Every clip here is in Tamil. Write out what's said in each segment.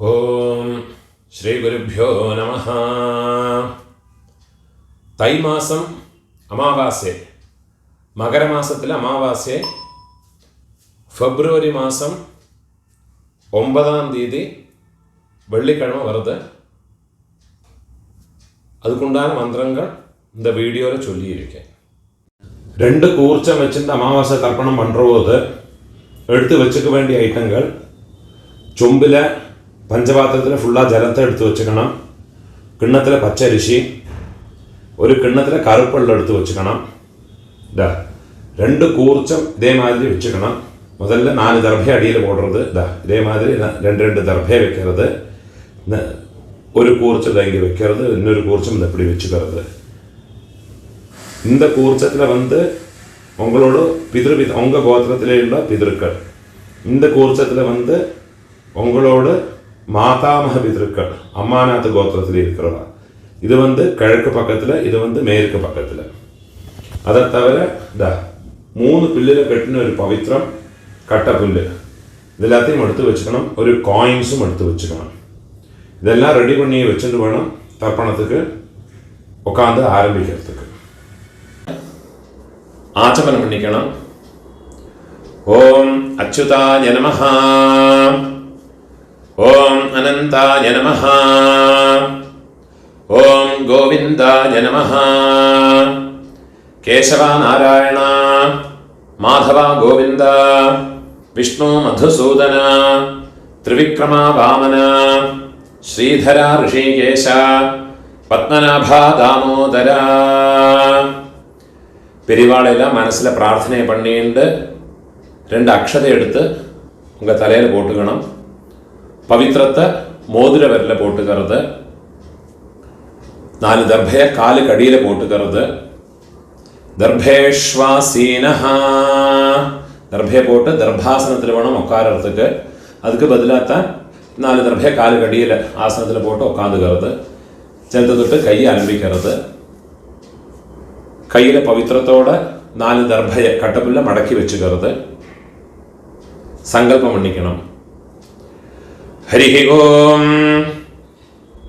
ഓം ശ്രീ ഗുരുഭ്യോ നമഃ. തൈമാസം അമാവാസ്യ, മകരമാസത്തിലെ അമാവാസ്യ ഫെബ്രുവരി മാസം 9ஆம் தேதி வெள்ளிக்கிழமை வருது. அதுக்குண்டான மந்திரங்கள் இந்த வீடியோவில் சொல்லியிருக்கேன். 2 கூர்ச்சம் வச்சுட்டு அமாவாசை தர்ப்பணம் பண்ணுறபோது எடுத்து வச்சுக்க வேண்டிய ஐட்டங்கள், ചൊമ്പിൽ പഞ്ചപാത്രത്തിൽ ഫുള്ളാக ജലത്തെ എടുത്ത് വെച്ചുക്കണം. കിണ്ണത്തിൽ പച്ചരിശി, ഒരു കിണ്ണത്തിൽ കറുപ്പുള്ള എടുത്ത് വെച്ചുക്കണം. 2 കൂർച്ചം ഇതേമാതിരി വെച്ചുക്കണം. முதல்ல 4 தர்பை அடியில் போடுறது. இதே மாதிரி 2 தர்பை வைக்கிறது. ஒரு கூர்ச்சம் இங்கே வைக்கிறது, இன்னொரு கூர்ச்சம் இந்த இப்படி வச்சுக்கிறது. இந்த கூர்ச்சத்தில் உங்களோட உங்கள் கோத்திரத்திலே உள்ள பிதற்கள், இந்த கூர்ச்சத்தில் உங்களோட மாதாமக பிதற்கள், அம்மாநாத் கோத்திரத்தில் இருக்கிறவா. இது கிழக்கு பக்கத்தில், இது மேற்கு பக்கத்தில். அதை தவிர 3 பில்லில் கட்டின ஒரு பவித்திரம் கட்டப்புல்லு, இதெல்லாத்தையும் எடுத்து வச்சுக்கணும். ஒரு காயின்ஸும் எடுத்து வச்சுக்கணும். இதெல்லாம் ரெடி பண்ணி வச்சுட்டு வேணும் தர்ப்பணத்துக்கு உட்காந்து ஆரம்பிக்கிறதுக்கு. ஆச்சமனம் பண்ணிக்கணும். ஓம் அச்சுதாய நமஹ, ஓம் அனந்தாய நமஹ, ஓம் கோவிந்தாய நமஹ, கேசவா நாராயண மாதவா கோவிந்த, விஷ்ணு மதுசூதன, ത്രിവിക്രമ വാമന, ശ്രീധര ഋഷികേശ, പത്മനാഭ ദാമോദര. பெரியவாளெல்லாம் மனசில் பிரார்த்தனை பண்ணிட்டு 2 அக்ஷதை எடுத்து உங்கள் தலையில் போட்டுக்கணும். பவித்திரத்தை மோதிர விரலில் போட்டுக்கிறது. 4 தர்பையை காலுக்கு அடியில் போட்டுக்கிறது. தர்பேஷ்வாசீனஹ, தர்பையை போட்டு தர்பாசனத்தில் வேணும் உட்காரத்துக்கு. அதுக்கு பதிலாகத்தான் 4 தர்பையை காலுக்கு அடியில் ஆசனத்தில் போட்டு உட்காந்துக்கிறது. சேர்த்து தொட்டு கையை அலம்பிக்கிறது. கையில் பவித்திரத்தோட 4 தர்பையை கட்டப்புல்ல மடக்கி வச்சுக்கிறது. சங்கல்பம் பண்ணிக்கணும். ஹரிஹி ஓம்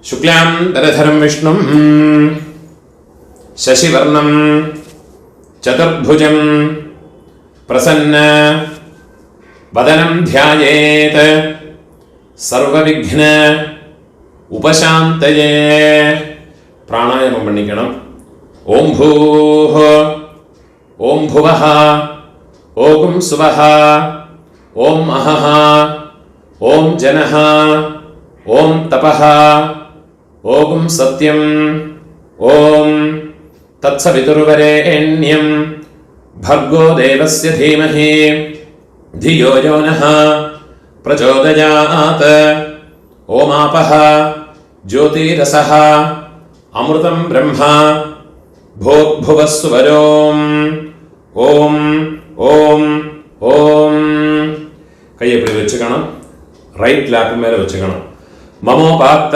சுக்லாம் தரதரம் விஷ்ணும் சசிவர்ணம் சதுர்புஜம் பிரசன்ன வதனம் த்யாயேத் சர்வவிக்ன உபசாந்தயே. பிராணாயாமம் பண்ணிக்கணும். ஓம் பூஹ, ஓம் புவஹ, ஓம் சுவஹ, ஓம் அஹஹ, ஓம் ஜனஹ, ஓம் தபஹ, ஓம் சத்யம், ஓம் தத்சவிதுர்வரேண்யம் भर्गो देवस्य धीमहि धियो यो नः प्रचोदयात्. ओमापः ज्योतिरसः अमृतं ब्रह्मा भोग्भुवः सुवरोम्. ओम ओम ओम. கை எப்படி வச்சுக்கணும்? ரைட் லேப் மேலே வச்சுக்கணும். மமோபாத்த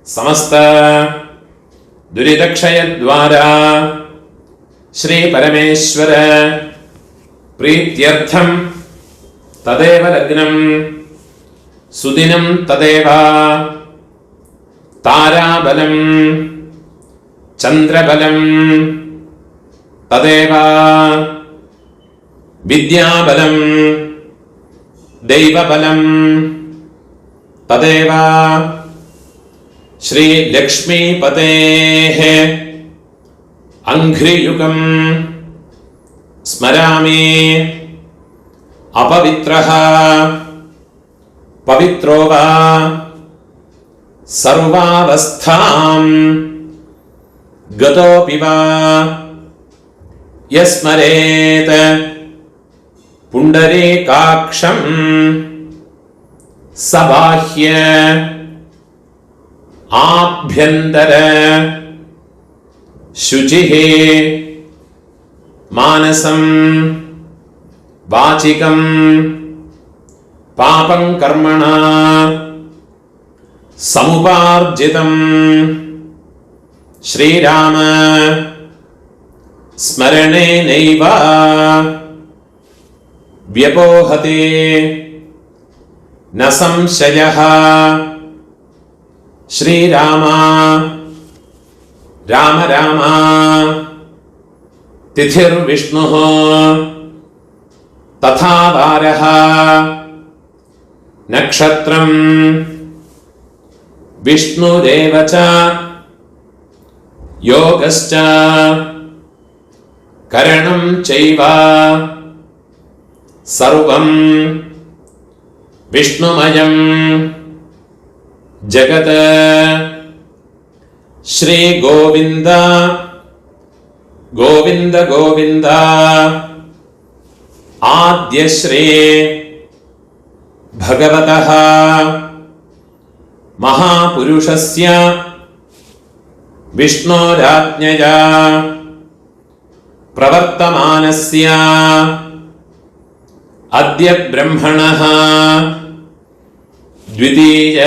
சமஸ்த துரிதக்ஷயத்வாரா श्री परमेश्वर प्रीत्यर्थम तदेव लग्नं सुदिनं तदेव ताराबलं चंद्रबलं तदेव विद्याबलं दैवबलं तदेव श्री लक्ष्मीपतेः अंघ्रियुगं स्मरामि. अपवित्रः पवित्रो वा सर्वावस्थां गतोऽपि वा यस्मरेत् पुण्डरीकाक्षं सबाह्य आभ्यन्तर शुचिः मानसं वाचिकं पापं कर्मणा समुपार्जितं श्रीराम स्मरणेनैव व्यपोहते न संशयः श्रीराम राम राम तिथिर्विष्णुः तथा वारः नक्षत्रं विष्णुरेव च योगश्च करणं चैव सर्वं विष्णुमयं जगत् श्री गोविंद गोविंद गोविंद आद्य श्री भगवतः महापुरुषस्य विष्णोराज्ञया प्रवर्तमानस्य अद्य ब्रह्मणः द्वितीय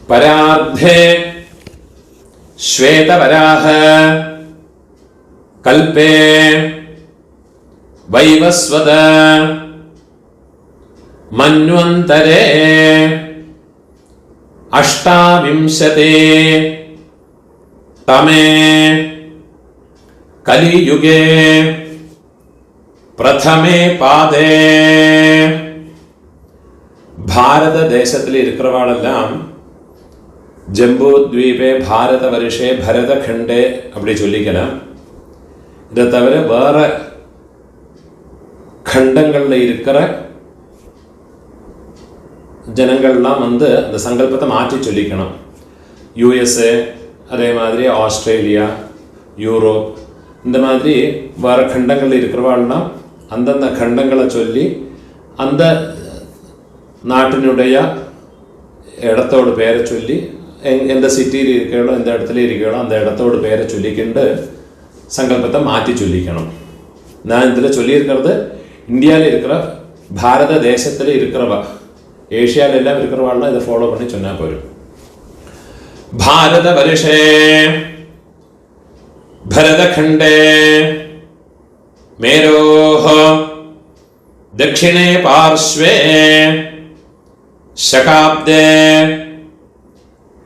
परार्धे श्वेतवराह कल्पे वैवस्वत मन्वन्तरे अष्टाविंशते तमे कलियुगे प्रथमे पादे ഭാരതദേശത്തിൽ ഇരിക്കുന്നവാളെല്ലാം ജംബൂ ദ്വീപേ ഭാരതവർഷേ ഭരതഖണ്ഡേ அப்படி சொல்லிக்கலாம். இதை தவிர வேற கண்டங்களில் இருக்கிற ஜனங்கள்லாம் வந்து அந்த சங்கல்பத்தை மாற்றி சொல்லிக்கணும். யூஎஸ்ஏ, அதே மாதிரி ஆஸ்திரேலியா, யூரோப், இந்த மாதிரி வேறு கண்டங்களில் இருக்கிறவாள்னா அந்தந்த கண்டங்களை சொல்லி அந்த നാട്ടിനുടയ ഇടത്തോട് പേരെ ചൊല്ലി எந்த சிட்டியில் இருக்கீங்களோ எந்த இடத்துல இருக்கீங்களோ அந்த இடத்தோடு பேரை சொல்லிக்கிண்டு சங்கல்பத்தை மாற்றி சொல்லிக்கணும். நான் இதில் சொல்லியிருக்கிறது இந்தியாவில் இருக்கிற பாரத தேசத்தில் இருக்கிறவா, ஏஷியாவில் எல்லாம் இருக்கிறவாள்லாம் இதை ஃபாலோ பண்ணி சொன்னால் போயிடும். பாரத வருஷே भरतखंडे मेरोः दक्षिणे पार्श्वे शकाब्दे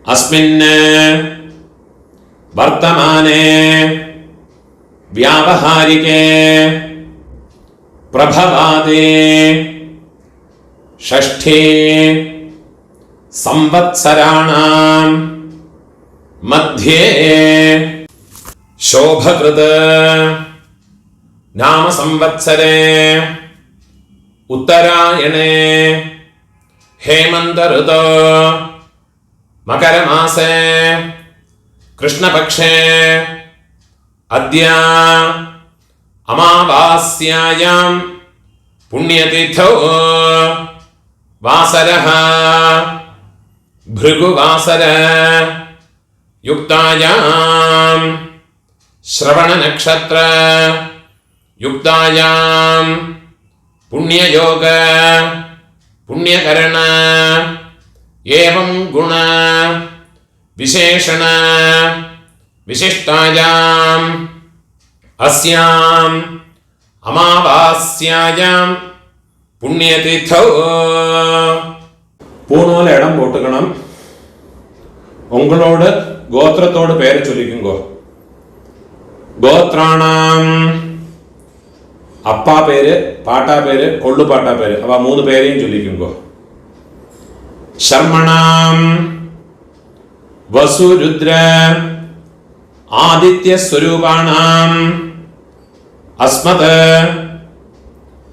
अस्मिन् वर्तमाने व्यावहारिके प्रभवादि षष्ठी संवत्सराणां मध्ये शोभकृत नाम संवत्सरे उत्तरायणे हेमंत ऋतु मकर मासे कृष्णपक्षे अद्य अमावास्यायां पुण्यतिथौ वासरः भृगुवासर युक्तायां श्रवण नक्षत्र युक्तायां पुण्ययोग पुण्यकरण एवं गुण विशेषण विशिष्टायां अस्यां अमावास्यायां पुण्यतिथौ पूर्णोल इडम पोट्टुकणम उंगलोड गोत्रतोड पेर चोल्लिक्कुंगो गोत्राणाम अप्पा पेര് पाटा पेര് कोल्लु पाटा पेര് അവ മൂന്ന് പേരെയും ചൊല്ലിക്കുങ്കോ ശർമ്മണാം വസുരുദ്ര ആദിത്യ സ്വരൂപാണാം അസ്മത്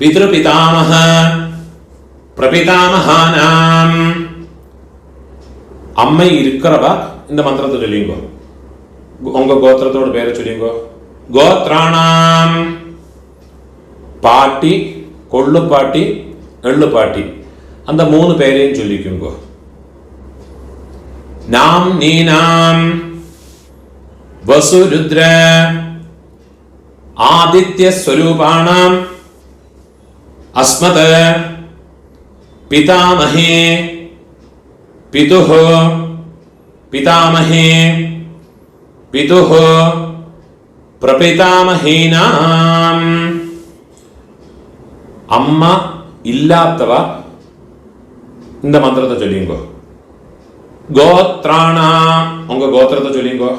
പിതൃപിതാമഹ പ്രപിതാമഹാനാം അമ്മ ഇരിക്കറവ இந்த மந்திரத்தை சொல்லிங்கோ உங்க கோத்திரத்தோட பேரை சொல்லிங்கோ கோத்ராணாம் பாட்டி கொள்ளு பாட்டி எள்ளு பாட்டி அந்த மூணு பேரையும் சொல்லிக்குங்கோ நாம் நீனாம் வசுருத்ர ஆதித்ய ஸ்வரூபாணாம் அஸ்மத் பிதாமஹே பிதுஹ पितामहे पितुः प्रपितामहीनाम् अम्मा इल्लात्तव இந்த மந்திரத்தை சொல்லிங்கோ. கோத்ராணாம், உங்க கோத்திரத்தை சொல்லிங்கோ.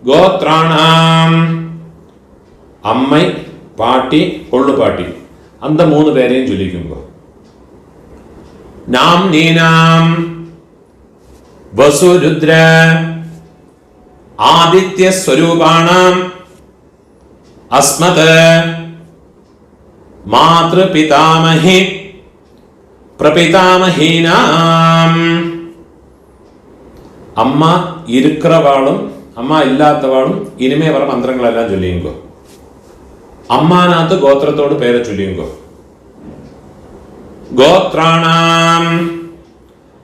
கோத்ராணாம், அம்மை, பாட்டி, கொள்ளு பாட்டி, அந்த 3 பேரையும் சொல்லிக்குங்கோ. நாம் நீனாம் வசு ருத்ர ஆதித்ய ஸ்வரூபாணாம் அஸ்மத் மாத்ரு பிதாமஹி பிரபிதாமஹீனாம். அம்மா இருக்கிறவாளும் அம்மா இல்லாதவாளும் இனிமே வர மந்திரங்களெல்லாம் சொல்லியுங்கோ. அம்மாநாத்து கோத்திரத்தோடு பேரை சொல்லியுங்கோ. கோத்ராணாம்,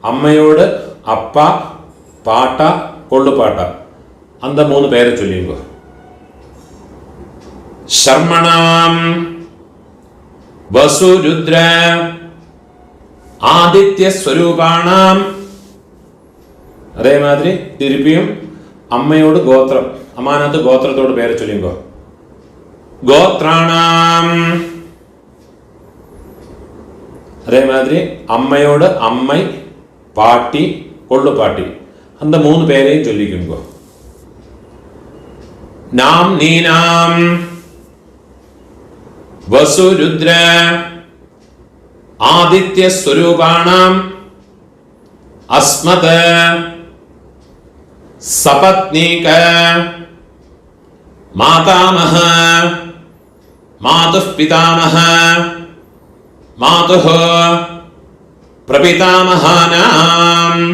அம்மையோடு அப்பா, பாட்டா, கொள்ளு பாட்டா, அந்த 3 பேரை சொல்லியுங்கோ. சர்மணாம் வசு ருத்ர ஆதித்ய ஸ்வரூபாணாம். அதே மாதிரி திருப்பியும் அம்மையோடு கோத்திரம், அம்மாநாத்து கோத்திரத்தோடு பேரை சொல்லிங்கோ. கோத்ராணாம், அதே மாதிரி அம்மையோடு அம்மை, பாட்டி, கொள்ளு பாட்டி, அந்த 3 பேரையும் சொல்லிக்குங்கோ. நாம் நீனாம் வசு ருத்ர ஆதித்ய ஸ்வரூபாணாம் அஸ்மத் சபத்னீக மாதாமஹ மாதுः பிதாமஹ மாதுः பிரபிதாமஹானாம்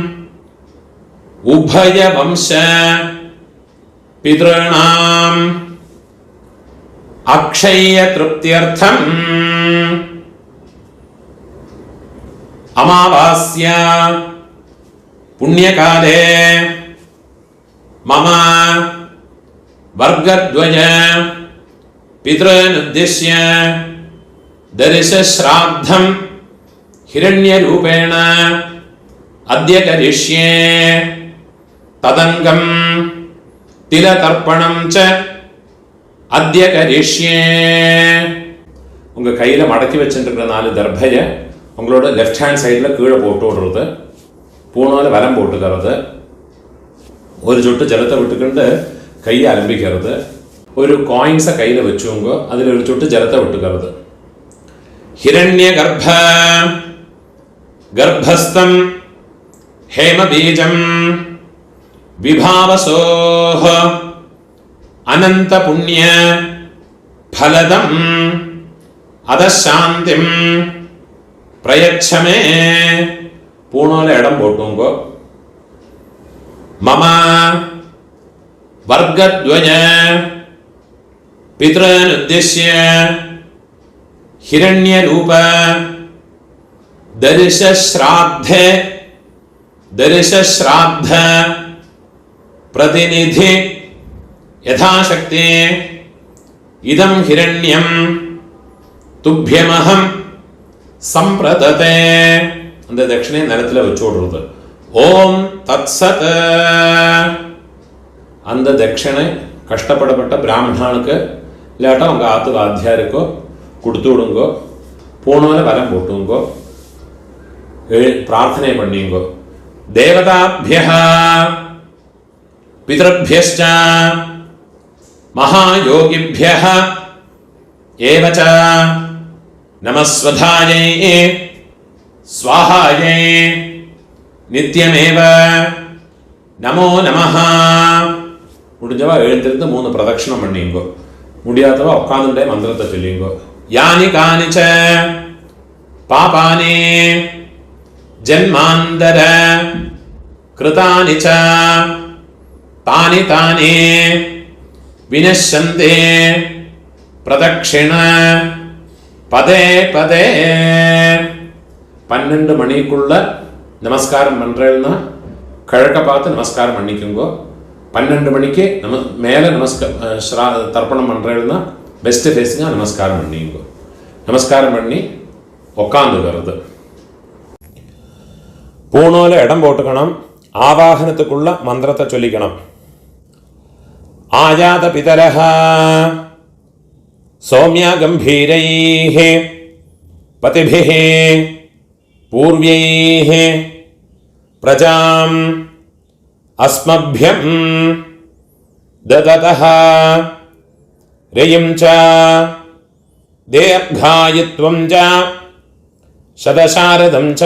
உபய வம்ச பித்ருணாம் அக்ஷய திருப்தியர்த்தம் அமாவாஸ்யா புண்ணியகாலே மம வர்கத்வய பித்ருனுத்திஷ்ய தரிசஸ்ராத்தம் ஹிரண்யரூபேண அத்ய கரிஷ்யே ததங்கம் திலதர்ப்பணம் ச அத்ய கரிஷ்யே. உங்க கையில மடக்கி வச்சுருக்கிற 4 தர்பைய உங்களோட லெஃப்ட் ஹேண்ட் சைடில் கீழே போட்டு விடுறது, பூணால வலம் போட்டுக்கிறது, ஒரு சொட்டு ஜலத்தை விட்டுக்கிண்டு கையை அலம்பிக்கிறது, ஒரு காயின்ஸை கையில் வச்சுங்க, அதில் ஒரு சொட்டு ஜலத்தை விட்டுக்கிறது. ஹிரண்ய கர்ப்ப கர்ப்பஸ்தம் ஹேமபீஜம் விபாவசோஹ அனந்த புண்ணிய ஃபலதம் அதசாந்திம் பிரயச்சமே. பூணால இடம் போட்டுங்கோ. மம வர்கத்வய பித்ருனுத்திஷ்ய ஹிரண்யரூப தரிசஸ்ராத்த பிரதிநிதி யதாசக்தி இதம் ஹிரண்யம் துப்யமஹம் சம்பிரததே. அந்த தட்சிணை நிலத்தில் வச்சு விடுறது. ஓம் தத்சத். அந்த தட்சிணை கஷ்டப்படப்பட்ட பிராமணனுக்கு இல்லாட்டா உங்கள் ஆத்து வாத்தியாருக்கோ கொடுத்து விடுங்கோ. பூணால வலம் போட்டுங்கோ, பிரார்த்தனை பண்ணிங்கோ. தேவதாபியः பிதృभ्यश्च மகாயோகிभ्यः ஏவ ச நமஸ்வதாயை ஸ்வாஹாயை நித்யமேவ நமோ நமஹ. முடிஞ்சவா எழுந்திருந்து 3 பிரதட்சணம் பண்ணிங்கோ. முடியாதவா உட்காந்துட்டே மந்திரத்தை சொல்லிங்கோ. யானி கானிச்ச பாபானி ஜன்மாந்தர கிருதானி ச தானி தானி வினஷ்யந்தே பிரதட்சிண பதே பதே. 12 மணிக்குள்ள நமஸ்காரம் பண்றேன்னா கிழக்க பார்த்து நமஸ்காரம் பண்ணிக்குங்கோ. 12 மணிக்கு மேலே தர்ப்பணம் பண்றேன்னா பெஸ்ட் ஃபேஸிங்க நமஸ்காரம் பண்ணிங்கோ. நமஸ்காரம் பண்ணி உக்காந்துக்கிறது. பூணோல இடம் போட்டுக்கணும். ஆவாகனத்துக்குள்ள மந்திரத்தை சொல்லிக்கணும். ஆயாத பிதரஹ சௌமியா கம்பீரைஹ பதிபிஹ பூர்வைஹ പ്രജാം അസ്മഭ്യം ദദതഃ രയും ച ദീർഘായുത്വം ച ശതശാരദം ച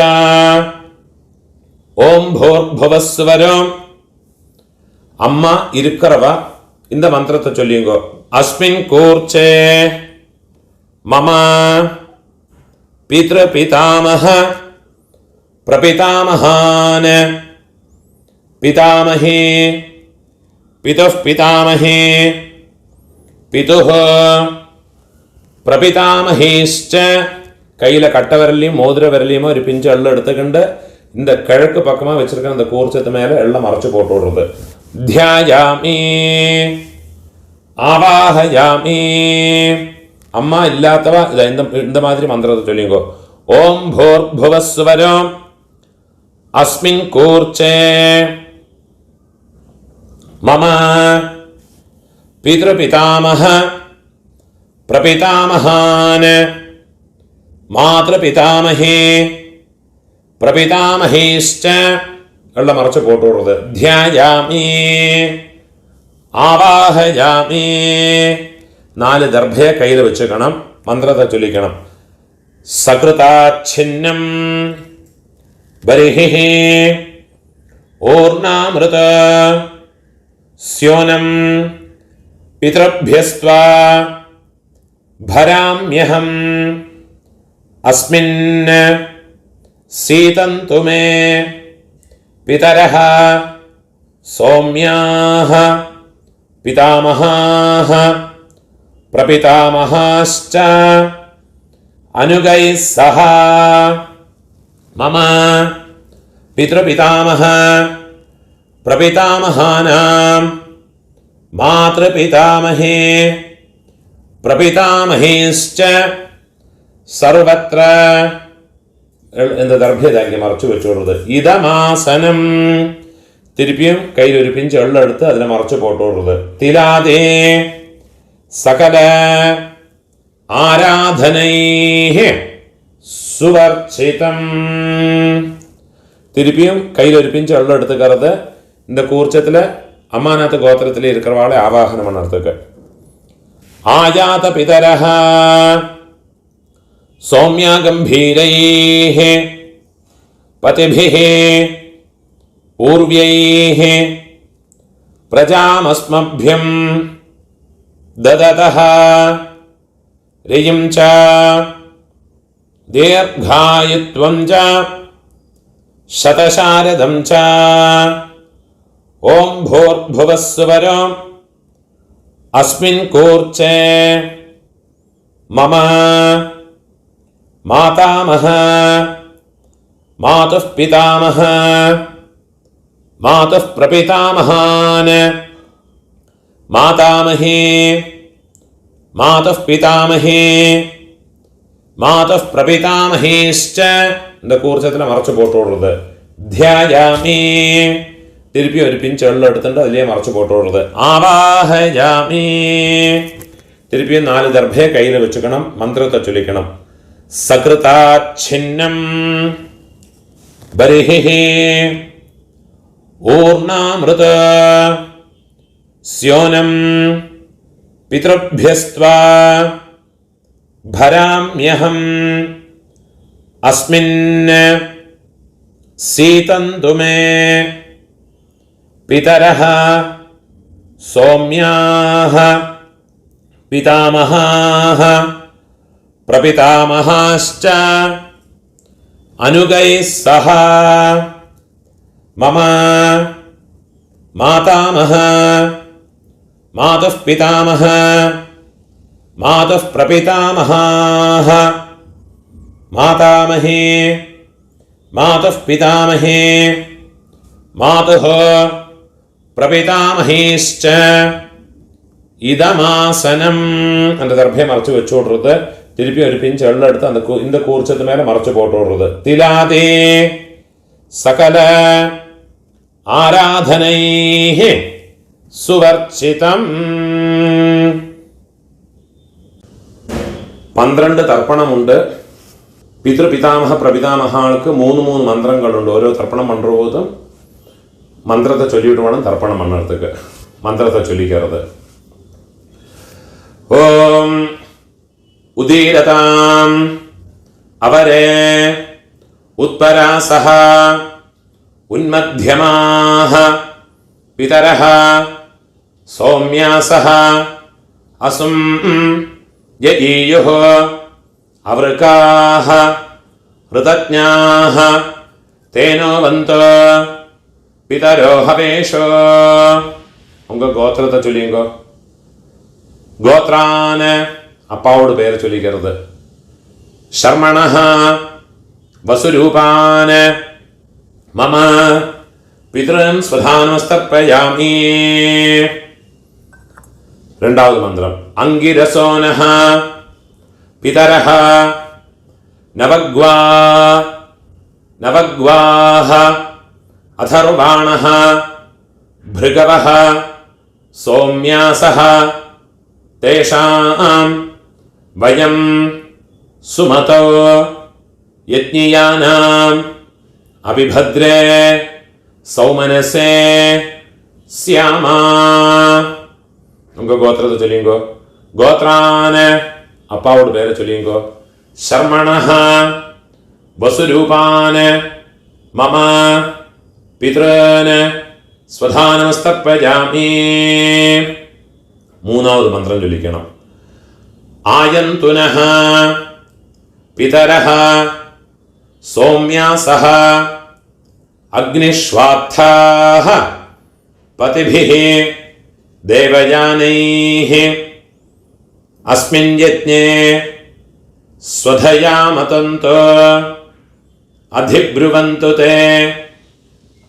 ഓം ഭൂർഭുവസ്വരം. அம்மா இருக்கிறவ இந்த மந்திரத்தை சொல்லிங்கோ. அஸ்மின் கூர்ச்சே மம பித்ரு பிதாமஹ பிரபிதாமஹான் பிதாமஹே பிதுஃப் பிதாமஹே பிதுஹ பிரபிதாமஹேஷ்ச. கையில் கட்ட விரலையும் மோதிர விரலையுமோ ஒரு பிஞ்சு எள்ளு எடுத்துக்கிண்டு இந்த கிழக்கு பக்கமாக வச்சிருக்கிற இந்த கூர்ச்சத்து மேலே எல்லாம் மறைச்சு போட்டு விடுறது. தியாயாமி ஆவாஹயாமி. அம்மா இல்லாதவ இந்த மாதிரி மந்திரத்தை சொல்லிங்கோ. ஓம் பூர்புவஸ்வரம் அஸ்மின் கூர்ச்சே மம பித்ருபிதாமஹ பிரபிதாமஹான் மாத்ருபிதாமஹே பிரபிதாமஹேஷ்ச எல்லாம் மறைச்சு போட்டு விடுறது. தியாயாமி ஆவாஹயாமி. 4 தர்பையை கையில் வச்சுக்கணும். மந்திரத்தை சொல்லிக்கணும். சகிருதாச்சின்னம் பரிஹி ஊர்ணாமிருத ஸ்யோனம் பித்ருப்யஸ்த்வா பராம்யஹம் அஸ்மின் சீதந்து மே பிதரஹ சௌம்யாஹ பிதாமஹாஹ பிரபிதாமஹாஷ்ச அனுகைः சஹ. மம பித்ருபிதாமஹ பிரபிதாமஹானாம் மாத்ருபிதாமஹே பிரபிதாமஹேஷ்ச சர்வத்ர. இந்த தர்ഭ്യത இங்கே மறைச்சு வச்சுடுறது. இதமாசனம். திருப்பியும் கையில் ஒரு பிஞ்சு எள்ள எடுத்து அதில் மறைச்சு போட்டு விடுறது. திலாதே சகல ஆராதனை சுவர்ச்சிதம். திருப்பியும் கையில் ஒரு பிஞ்சு எள்ள எடுத்துக்கிறது. இந்த கூர்ச்சத்தில் அம்மாநாத் கோத்திரத்தில் இருக்கிறவாளை ஆவாகனம் பண்ணுறதுக்கு. ஆயாத பிதரஹ சௌம்யா கம்பீரைः பதிபிः ஊர்வ்யைः பிரஜாமஸ்மभ्यம் தததः ரியும் ச தீர்காயுத்வம் ச சதசாரதம் ச ஓம் பூர்புவஸ்வரம் அஸ்மின் கூர்ச்சே மம மாதாமஹ மாதுஃ பிதாமஹ மாதுஃ பிரபிதாமஹான் மாதாமஹே மாதுஃ பிதாமஹே மாதுஃ பிரபிதாமஹேஷ்ச. இந்த கூர்ச்சத்தில் மறைச்சு போட்டு விடுறது. தியாயாமி. திருப்பி ஒரு பிஞ்சு எள்ள எடுத்துட்டு அதிலேயே மறைச்சு போட்டு விடுறது. ஆவாஹயாமி. திருப்பியும் 4 தர்ഭയെ கையில் வச்சுக்கணும். மந்திரத்தை சொல்லிக்கணும். சகிருதாச்சின்னம் பரிஹி ஊர்ணாமிருத ஸ்யோனம் பித்ருப்யஸ்த்வா பராம்யஹம் அஸ்மின் சீதந்து மே பிதரஹ சௌம்யாஹ பிதாமஹாஹ பிரபிதாமஹாஷ்ச அனுகைः சஹ. மம மாதாமஹ மாதுஃ பிதாமஹ மாதுஃ பிரபிதாமஹாஹ மாதாமஹே மாதுஃ பிதாமஹே மாதுஹ பிரபிதாமஹேஷ்ச இதமாசனம். அந்த தர்ഭയെ மறைச்சு வச்சு விடுறது. திருப்பி ஒரு பிஞ்சு எள்ள எடுத்து அந்த இந்த கூர்ச்சத்து மேலே மறைச்சு போட்டு விடுறது. திலாதே சகல ஆராதனை சுவர்ச்சிதம். 12 தர்ப்பணம் உண்டு. പിതൃപിതാമഹ പ്രപിതാമഹാൾക്ക് 3 മന്ത്രങ്ങളുണ്ട്. ഓരോ തർപ്പണം പണ്ടുപോതും മന്ത്രത്തെ ചൊല്ലിയിട്ട് വേണം തർപ്പണം പണ്ണടത്തേക്ക്. മന്ത്രത്തെ ചൊല്ലിക്കരുത്. ഓം ഉദീരതാം അവരേ ഉത്പരാസഹ ഉന്മധ്യമാഹ പിതരഃ സൗമ്യാസഹ അസും യഈയുഃ അവൃകാഃ ഋതജ്ഞാഃ തേനോ വന്തോ പിതരോ ഹവേഷോ. ഉങ്ക ഗോത്രത്തെ ചൊല്ലിയുങ്കോ. ഗോത്രാന് അപ്പാവോട് പേര് ചൊല്ലിക്കരുത്. ശർമ്മണഃ വസുരൂപാന് മമ പിതൃൻ സ്വധാനമസ്തർപ്പയാമി. രണ്ടാമത് മന്ത്രം. അങ്കിരസോനഃ പിതരഃ നവഗ്വാഃ അഥർവാണഃ ഭൃഗവഃ സൗമ്യാസഃ തേഷാം വയം സുമതോ യജ്ഞിയാനാം അഭിഭദ്രേ സൗമനസേ സ്യാമാ. നമുക്ക് ഗോത്രത്തെ ചൊല്ലിയുങ്കോ. ഗോത്രാന് അപ്പാവോട് പേരെ ചൊല്ലിയുങ്കോ. ശർമ്മണഃ വസുരൂപാന് മമ പിതൃന് സ്വധാനമസ്തർപ്പയാമി. മൂന്നാമത് മന്ത്രം ചൊല്ലിക്കണം. ആയന്തുനഃ പിതരഃ സൗമ്യാസഃ അഗ്നിഷ്വാത്ഥാഃ പതിഭിഃ ദേവയാനൈഃ അസ്മിൻ യജ്ഞേ സ്വധയാമതന്തോ അധിബ്രുവന്തു തേ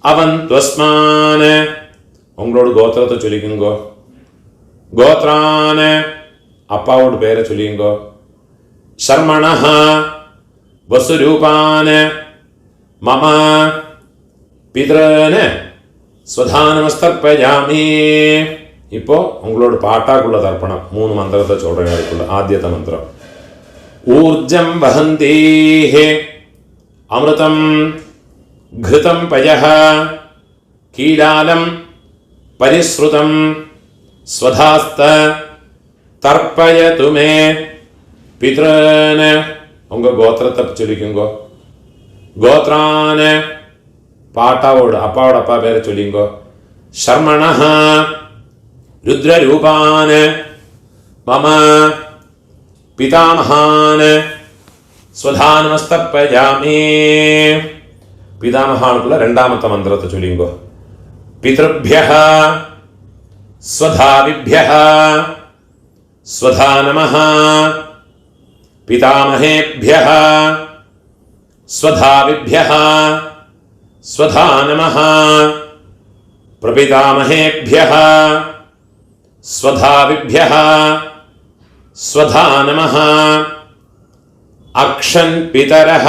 അവന്ത്വസ്മാന്. ഉങ്ങളോട് ഗോത്രത്തെ ചൊല്ലിക്കുങ്കോ. ഗോത്രാന് അപ്പാവോട് പേരെ ചൊല്ലിയുങ്കോ. ശർമ്മണഃ വസുരൂപാന് മമ പിതൃന് സ്വധാനമസ്തർപ്പയാമി. ഇപ്പോ ഉങ്ങളോട് പാട്ടാക്കുള്ള തർപ്പണം 3 മന്ത്രത്തെ ചോടങ്ങൾക്കുള്ള ആദ്യത്തെ മന്ത്രം. ഊർജം വഹന്തീഃ അമൃതം ഘൃതം പയഃ കീലാലം പരിശ്രുതം സ്വധാസ്ത തർപ്പയതു മേ പിതൃന്. ഉങ്ക ഗോത്രത്തെ ചൊല്ലിക്കുങ്കോ. ഗോത്രാന് പാട്ടാവോട് അപ്പാവോട് അപ്പാ പേരെ ചൊല്ലിങ്കോ. ശർമ്മണഃ രുദ്രരൂപാന് മമ പിതാമഹാന് സ്വധാനമസ്തർപ്പയാമി. പിതാമഹാൾക്കുള്ള രണ്ടാമത്തെ മന്ത്രത്തെ ചൊല്ലിങ്കോ. പിതൃഭ്യഃ സ്വധാവിഭ്യഃ സ്വധാ നമഃ പിതാമഹേഭ്യഃ സ്വധാവിഭ്യഃ സ്വധാ നമഃ പ്രപിതാമഹേഭ്യഃ സ്വധാവിഭ്യഃ സ്വധാ നമഃ അക്ഷൻ പിതരഃ.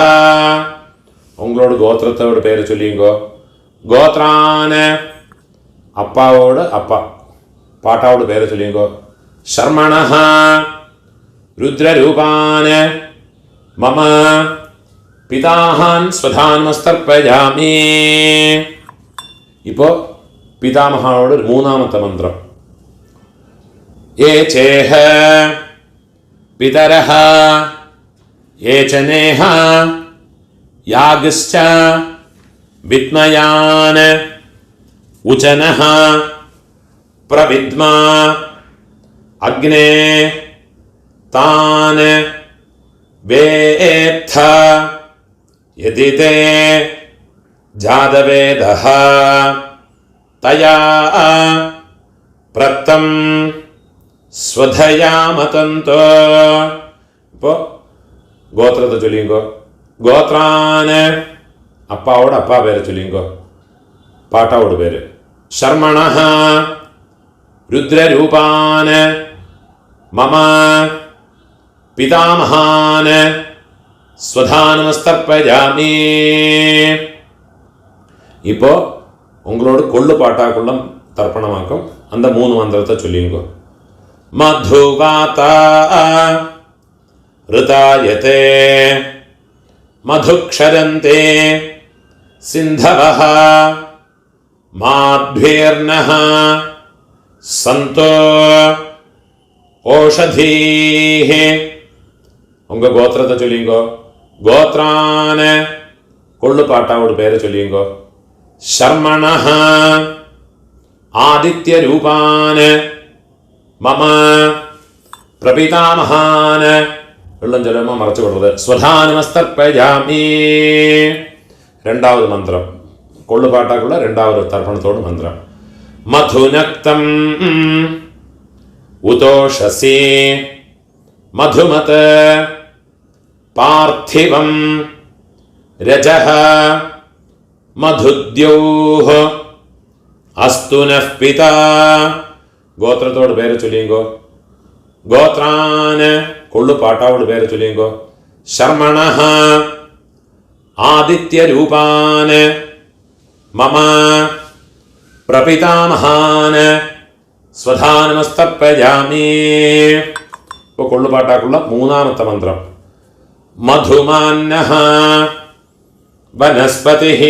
ഉങ്ങളോട് ഗോത്രത്തോട് പേര് ചൊല്ലിയുങ്കോ. ഗോത്രാന് അപ്പാവോട് അപ്പ പാട്ടാവോട് പേര് ചൊല്ലിയുങ്കോ. ശർമ്മണഃ രുദ്രരൂപാന് മമ പിതാഹാൻ സ്വധാനമസ്തർപ്പയാമി. ഇപ്പോ പിതാമഹാനോട് മൂന്നാമത്തെ മന്ത്രം. യേ ചേഹ പിതരഃ യേ ച നേഹ യാഗശ്ച വിദ്മയാൻ ഉചനഃ പ്രവിദ്മാ അഗ്നേ താൻ വേത്ഥ യദി തേ ജാതവേദഃ തയാ പ്രത്തം സ്വധയാമതന്തോ. ഇപ്പോ ഗോത്രത്തെ ചൊല്ലിങ്കോ. ഗോത്രാന് അപ്പാവോട് അപ്പാ പേര് ചൊല്ലിങ്കോ. പാട്ടാവോട് പേര്. ശർമ്മണഃ രുദ്രരൂപാന് മമ പിതാമഹാന് സ്വധാനമസ്തർപ്പയാമി. இப்போ உங்களோட கொள்ளு பாட்டாக்குள்ள தர்ப்பணமாக்கும் அந்த 3 மந்திரத்தை சொல்லிங்க. மதுவாதா ருதாயதே മധുക്ഷരന്തെ സിന്ധവഃ മാധ്വേർനഃ സന്തോ ഓഷധീഃ. ഉങ്ക ഗോത്രത്തെ ചൊല്ലിങ്കോ. ഗോത്രാന് കൊള്ളുപാട്ടാവോട് പേര് ചൊല്ലിങ്കോ. ശർമ്മണഃ ആദിത്യരൂപാന് മമ പ്രപിതാമഹാന്. വെള്ളം ചൊല്ലുമ്പോൾ മറച്ചു കൊടുത്തത്. സ്വധാനമസ്തർപ്പയാമി. രണ്ടാമത് മന്ത്രം കൊള്ളുപാട്ടാക്കുള്ള രണ്ടാമത് തർപ്പണത്തോട് മന്ത്രം. മധുനക്തം ഉതോഷസി മധുമത് പാർത്ഥിവം രജഃ മധുദ്യൗഃ അസ്തു നഃ പിതാ. ഗോത്രത്തോട് പേര് ചൊല്ലിങ്കോ. ഗോത്രാന് കൊള്ളുപാട്ടാവോട് പേര് ചൊല്ലിങ്കോ. ശർമ്മണഃ ആദിത്യരൂപാന് മമ പ്രപിതാമഹാന് സ്വധാനമസ്തർപ്പയാമി. ഇപ്പോൾ കൊള്ളുപാട്ടാക്കുള്ള മൂന്നാമത്തെ മന്ത്രം. മധുമാന്നഃ വനസ്പതിഃ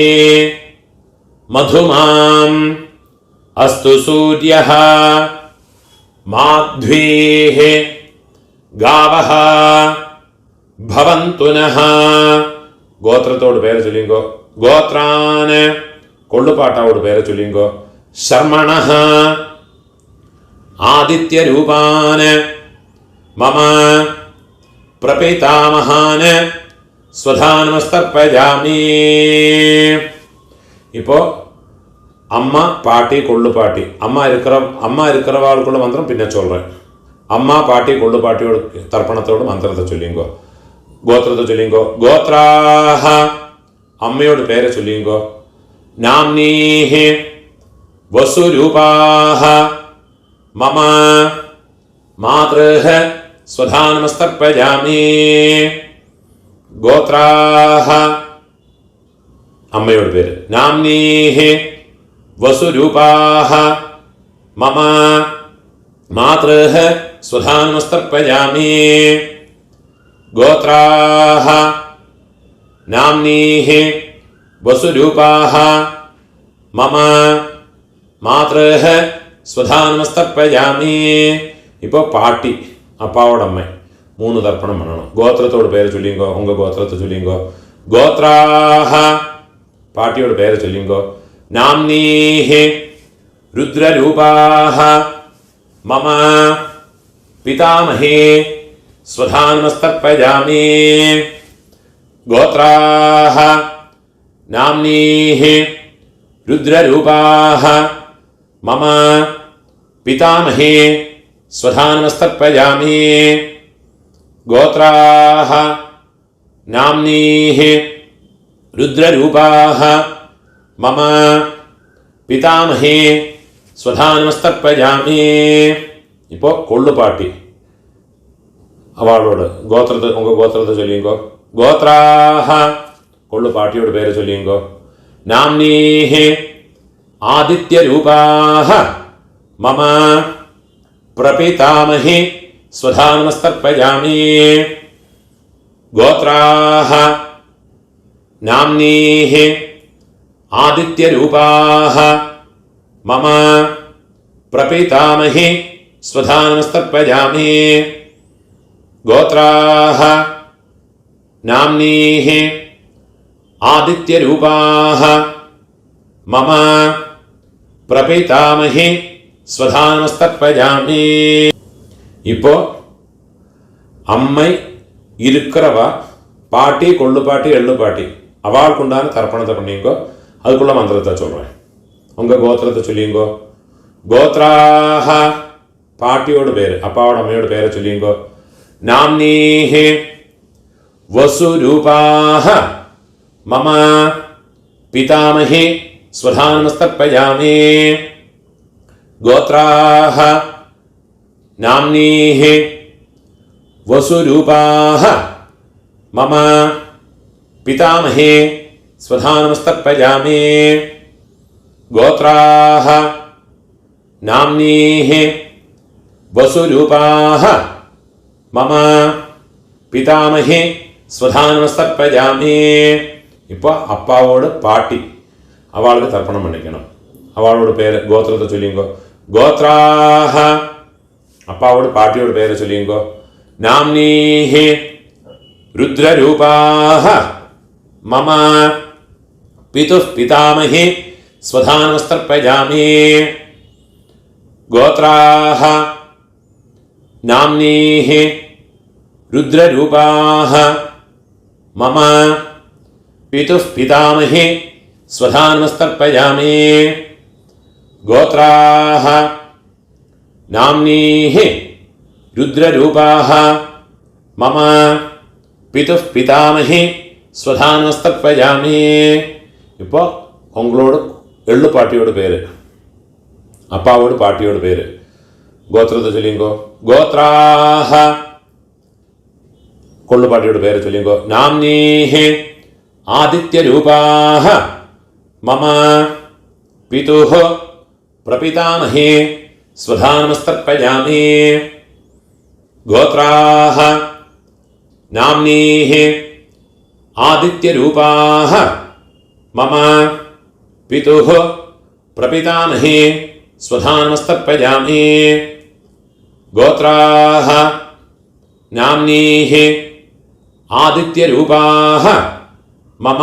മധുമാം അസ്തു സൂര്യഃ മാധ്വീഃ ഗാവഃ ഭവന്തു നഃ. ഗോത്രത്തോട് പേര് ചൊല്ലിങ്കോ. ഗോത്രാന് കൊള്ളുപാട്ടാവോട് പേര് ചൊല്ലിങ്കോ. ശർമ്മണഃ ആദിത്യരൂപാന് മമ പ്രപിതാമഹാന് സ്വധാനമസ്തർപ്പയാമി. ഇപ്പോ അമ്മ പാട്ടി കൊള്ളുപാട്ടി. അമ്മ இருக்கிறவாளுக்குள்ள മന്ത്രം പിന്നെ ചൊല്ലേன். അമ്മ പാട്ടി കൊള്ളുപാട്ടിയോട് തർപ്പണത്തോട് മന്ത്രത്തെ ചൊല്ലിങ്കോ. ഗോത്രത്തെ ചൊല്ലിങ്കോ. ഗോത്രാഹ അമ്മയോട് പേര് ചൊല്ലിങ്കോ. നാംനീഃ വസുരൂപാഹ മമ മാതൃഃ സ്വധാനമസ്തർപ്പയാമി. ഗോത്രാഹ അമ്മയോട് പേര്. നാംനീഃ വസുരൂപാഹ മമ മാതൃഃ സ്വധാനമസ്തർപ്പയാമി. ഗോത്രാഹ നാംനീഃ വസുരൂപാഹ മമ മാതൃഃ സ്വധാനമസ്തർപ്പയാമി. ഇപ്പോൾ പാട്ടി അപ്പാവോടമ്മ മൂന്ന് തർപ്പണം വേണം. ഗോത്രത്തോട് പേര് ചൊല്ലിങ്കോ. ഉങ്ക ഗോത്രത്തെ ചൊല്ലിങ്കോ. ഗോത്രാഹ പാട്ടിയോട് പേര് ചൊല്ലിങ്കോ. നാംനീഃ രുദ്രരൂപാഹ മമ പിതാമഹേ സ്വധാനമസ്തർപ്പയാമി. ഗോത്രാഹ നാംനീഃ രുദ്രരൂപാഹ മമ പിതാമഹേ സ്വധാനമസ്തർപ്പയാമി. ഗോത്രാഹ നാംനീഃ രുദ്രരൂപാഹ മമ പിതാമഹേ സ്വധാനമസ്തർപ്പയാമി. ഇപ്പോൾ കൊള്ളുപാട്ടി അവളോട് ഗോത്രത്തെ ചൊല്ലിങ്കോ. ഗോത്രാഹ കൊള്ളുപാട്ടിയോട് പേര് ചൊല്ലിങ്കോ. നാംനീഃ ആദിത്യരൂപാഹ മമ പ്രപിതാമഹേ സ്വധാനമസ്തർപ്പയാമി. ഗോത്രാഹ നാംനീഃ ആദിത്യരൂപാഹ മമ പ്രപിതാമഹേ സ്വധാനമസ്തർപ്പയാമി. ഗോത്രാഹ നാംനീഃ ആദിത്യരൂപാഹ മമ പ്രപിതാമഹേ സ്വധാനമസ്തർപ്പയാമി. இப்போ அம்மை இருக்கிறவ பாட்டி கொள்ளுப்பாட்டி எள்ளுப்பாட்டி அவளுக்குண்டான தர்ப்பணத்தை பண்ணிங்கோ. அதுக்குள்ள மந்திரத்தை சொல்றேன். உங்க கோத்திரத்தை சொல்லிங்கோ. கோத்ராஹ பாட்டியோட பேரு அப்பாவோட அம்மையோட பேரை சொல்லிங்கோ. நாம்னீஹ வசுரூபாஹ மம பிதாமஹே ஸ்வதானமஸ்தர்ப்பயாமி. கோத்ராஹ நாம்னீஹ வசுரூபாஹ மம பிதாமஹே ஸ்வதானமஸ்தர்ப்பயாமி. கோத்ராஹ நாம்னீஹ வசுரூபாஹ மம பிதாமஹே ஸ்வதானமஸ்தர்ப்பயாமி. இப்போ அப்பாவோட பாட்டி அவளுக்கு தர்ப்பணம் பண்ணிக்கணும். அவளோட பேர் கோத்திரத்தை சொல்லிங்கோ. கோத்ராஹ. அப்பாவோட பாட்டியோட பேரை சொல்லிங்கோ. நாம்னீஹி ருத்ரரூபாஹ மம பிதுः பிதாமஹி ஸ்வதானமஸ்தர்ப்பயாமி. கோத்ராஹ நாம்னீஹி ருத்ரரூபாஹ மம பிதுः பிதாமஹி ஸ்வதானமஸ்தர்ப்பயாமி. கோத்ராஹ நாம்னீஹி ருத்ரரூபாஹ மம பிதுः பிதாமஹி ஸ்வதானமஸ்தர்ப்பயாமி. இப்போ உங்களோட எள்ளு பாட்டியோட பேர், அப்பாவோட பாட்டியோட பேர், கோத்திரத்தை சொல்லிங்கோ. கோத்ராஹ. கொள்ளு பாட்டியோட பேரை சொல்லிங்கோ. நாம்னீஹி ஆதித்யரூபாஹ மம பிதுः பிரபிதாமஹி ஸ்வதானமஸ்தர்ப்பயாமி. கோத்ராஹ நாம்னீஹி ஆதித்யரூபாஹ மம பிதுः பிரபிதாமஹி ஸ்வதானமஸ்தர்ப்பயாமி. கோத்ராஹ நாம்னீஹி ஆதித்யரூபாஹ மம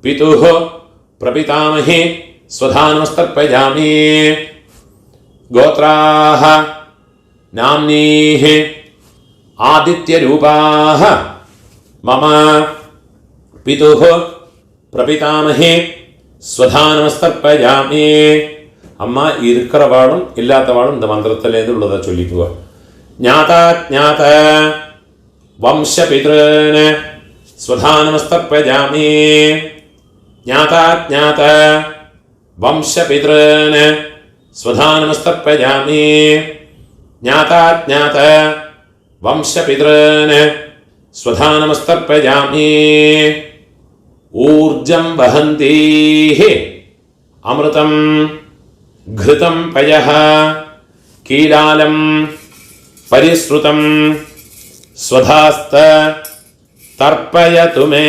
பிதுः பிரபிதாமஹி ஸ்வதானமஸ்தர்ப்பயாமி. கோத்ராஹ நாம்னீஹி ஆதித்யரூபாஹ மம பிதுः பிரபிதாமஹி ஸ்வதானமஸ்தர்ப்பயாமி. அம்மா இருக்கிறவாளும் இல்லாதவாளும் இந்த மந்திரத்திலேருந்து உள்ளதை சொல்லிக்குவா. ஞாதா ஞாத வம்சபித்ருன் ஸ்வதானமஸ்தர்ப்பயாமி. ஞாதா ஞாத வம்சபித்ருன் ஸ்வதானமஸ்தர்ப்பயாமி. ஞாதா ஞாத வம்சபித்ருன் ஸ்வதானமஸ்தர்ப்பயாமி. ஊர்ஜம் வஹந்தீஹ அமிர்தம் घृतं पयः कीलालं परिश्रुतं स्वधास्त तर्पयतु मे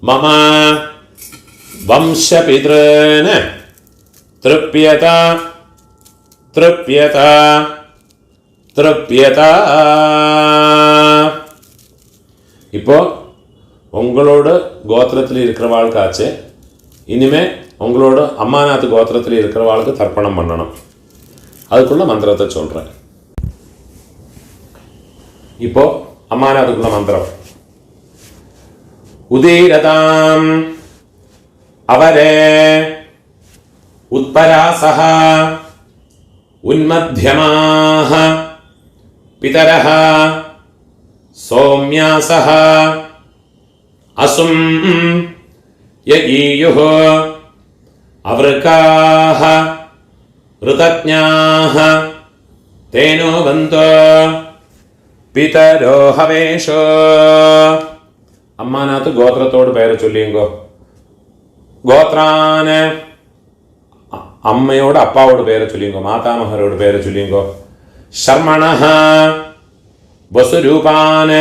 मम वंशपितॄन् तृप्यत तृप्यत तृप्यत. இப்போ உங்களோட கோத்திரத்தில் இருக்கிறவாளுக்காச்சு இனிமே உங்களோட அம்மாநாத் கோத்திரத்தில் இருக்கிறவாளுக்கு தர்ப்பணம் பண்ணணும். அதுக்குள்ள மந்திரத்தை சொல்றேன். இப்போ அம்மாநாத்துக்குள்ள மந்திரம். உதீரதாம் அவரே உத்பராசஹ உன்மத்யமாஹ பிதரஹ சௌம்யாசஹ அசும் யஈயுஹ அவருக்காஹ ருதஜ்ஞாஹ தேனோ வந்தோ பிதரோ ஹவேஷோ. அம்மாநாத்து கோத்திரத்தோடு பெயரை சொல்லிங்கோ. கோத்ரான அம்மையோட அப்பாவோட பெயரை சொல்லிங்கோ. மாதாமகரோட பெயரை சொல்லிங்கோ. ஷர்மணஹ வசுரூபான